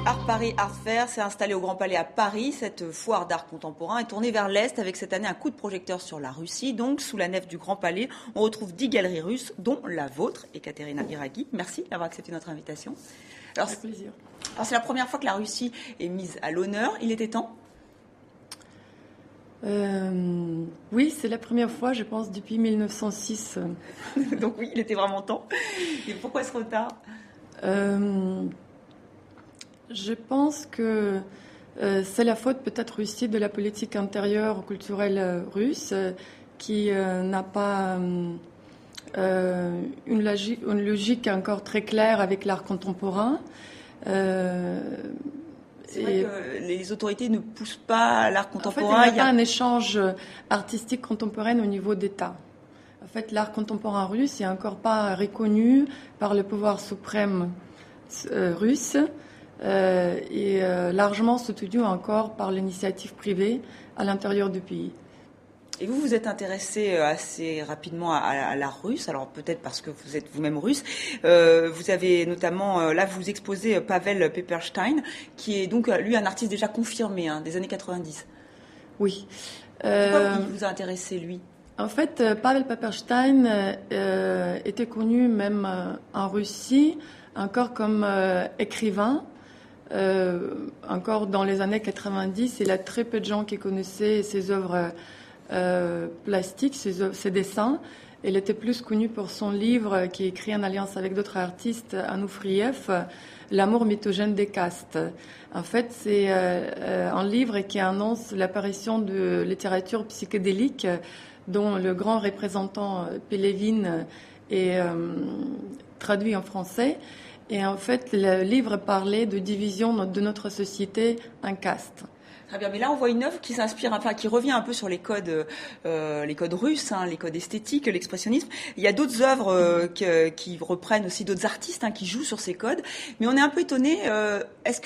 Art Paris Art Fair s'est installé au Grand Palais à Paris. Cette foire d'art contemporain est tournée vers l'Est avec cette année un coup de projecteur sur la Russie. Donc, sous la nef du Grand Palais, on retrouve 10 galeries russes, dont la vôtre, Ekaterina Iraghi. Merci d'avoir accepté notre invitation. Alors, avec plaisir. Alors, c'est la première fois que la Russie est mise à l'honneur. Il était temps ? Oui, c'est la première fois, je pense, depuis 1906. Donc oui, il était vraiment temps. Et pourquoi ce retard ? Je pense que c'est la faute peut-être aussi de la politique intérieure culturelle russe qui n'a pas une logique encore très claire avec l'art contemporain. C'est vrai que les autorités ne poussent pas l'art contemporain. En fait, il n'y a pas un échange artistique contemporain au niveau d'État. En fait, l'art contemporain russe n'est encore pas reconnu par le pouvoir suprême russe et largement soutenu encore par l'initiative privée à l'intérieur du pays. Et vous vous êtes intéressé assez rapidement à l'art russe, alors peut-être parce que vous êtes vous-même russe. Vous avez notamment, là vous exposez Pavel Pepperstein, qui est donc lui un artiste déjà confirmé des années 90. Oui. Pourquoi il vous a intéressé lui ? En fait, Pavel Pepperstein était connu même en Russie, encore comme écrivain. Encore dans les années 90, il y a très peu de gens qui connaissaient ses œuvres plastiques, ses dessins. Il était plus connu pour son livre qui est écrit en alliance avec d'autres artistes, Anoufriev, L'amour mythogène des castes. En fait, c'est un livre qui annonce l'apparition de littérature psychédélique dont le grand représentant Pélevin est traduit en français. Et en fait, le livre parlait de division de notre société en castes. Très bien, mais là on voit une œuvre qui s'inspire, qui revient un peu sur les codes russes, les codes esthétiques, l'expressionnisme. Il y a d'autres œuvres qui reprennent aussi d'autres artistes qui jouent sur ces codes, mais on est un peu étonné. Parce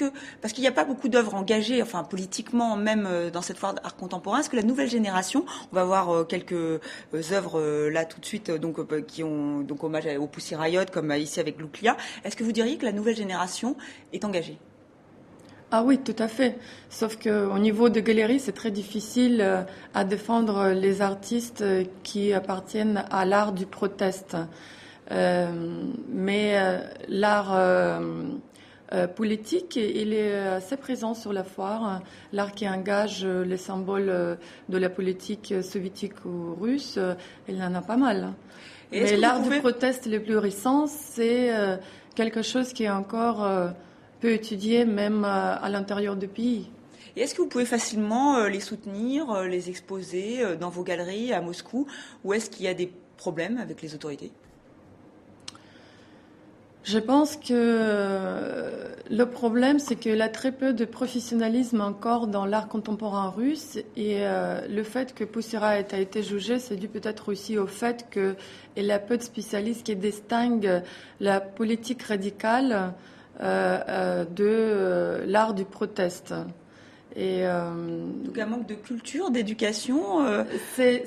qu'il n'y a pas beaucoup d'œuvres engagées, politiquement même dans cette foire d'art contemporain, est-ce que la nouvelle génération, on va voir quelques œuvres là tout de suite, qui ont donc hommage au Pussy Riot, comme ici avec Louklia. Est-ce que vous diriez que la nouvelle génération est engagée ? Ah oui, tout à fait. Sauf qu'au niveau de galeries, c'est très difficile à défendre les artistes qui appartiennent à l'art du proteste. Mais l'art politique, il est assez présent sur la foire. L'art qui engage les symboles de la politique soviétique ou russe, il en a pas mal. Mais l'art du proteste le plus récent, c'est quelque chose qui est encore peut étudier même à l'intérieur du pays. Et est-ce que vous pouvez facilement les soutenir, les exposer dans vos galeries à Moscou, ou est-ce qu'il y a des problèmes avec les autorités ? Je pense que le problème, c'est qu'il y a très peu de professionnalisme encore dans l'art contemporain russe, et le fait que Pussy Riot a été jugé, c'est dû peut-être aussi au fait qu'il y a peu de spécialistes qui distinguent la politique radicale de l'art du proteste. Et, donc un manque de culture, d'éducation c'est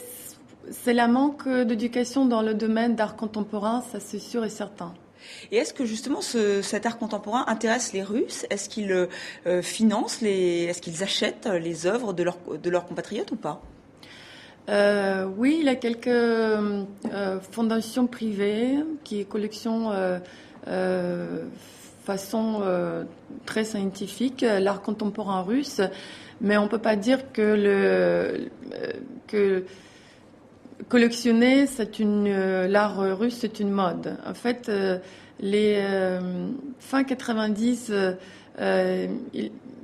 la manque d'éducation dans le domaine d'art contemporain, ça c'est sûr et certain. Et est-ce que justement cet art contemporain intéresse les Russes ? Est-ce qu'ils financent, est-ce qu'ils achètent les œuvres de leurs compatriotes ou pas ? Oui, il y a quelques fondations privées qui collectionnent façon très scientifique l'art contemporain russe, mais on ne peut pas dire que collectionner l'art russe c'est une mode. En fait, les fin 90,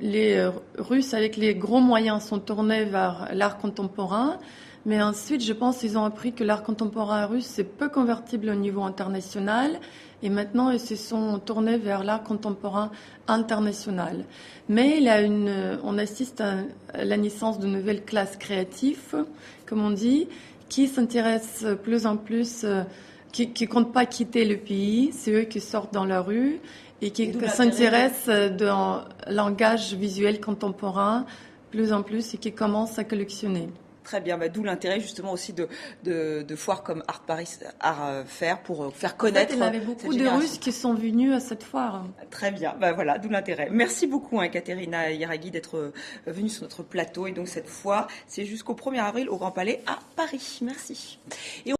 les Russes avec les gros moyens sont tournés vers l'art contemporain. Mais ensuite, je pense qu'ils ont appris que l'art contemporain russe, c'est peu convertible au niveau international. Et maintenant, ils se sont tournés vers l'art contemporain international. Mais on assiste à la naissance de nouvelles classes créatives, comme on dit, qui s'intéressent plus en plus, qui comptent pas quitter le pays. C'est eux qui sortent dans la rue et qui s'intéressent dans le langage visuel contemporain plus en plus et qui commencent à collectionner. Très bien, d'où l'intérêt justement aussi de foires comme Art Paris, Art Fair pour faire connaître. Il y avait beaucoup de Russes qui sont venus à cette foire. Très bien, voilà, d'où l'intérêt. Merci beaucoup, Katerina Yiraghi, d'être venue sur notre plateau. Et donc cette foire, c'est jusqu'au 1er avril au Grand Palais à Paris. Merci.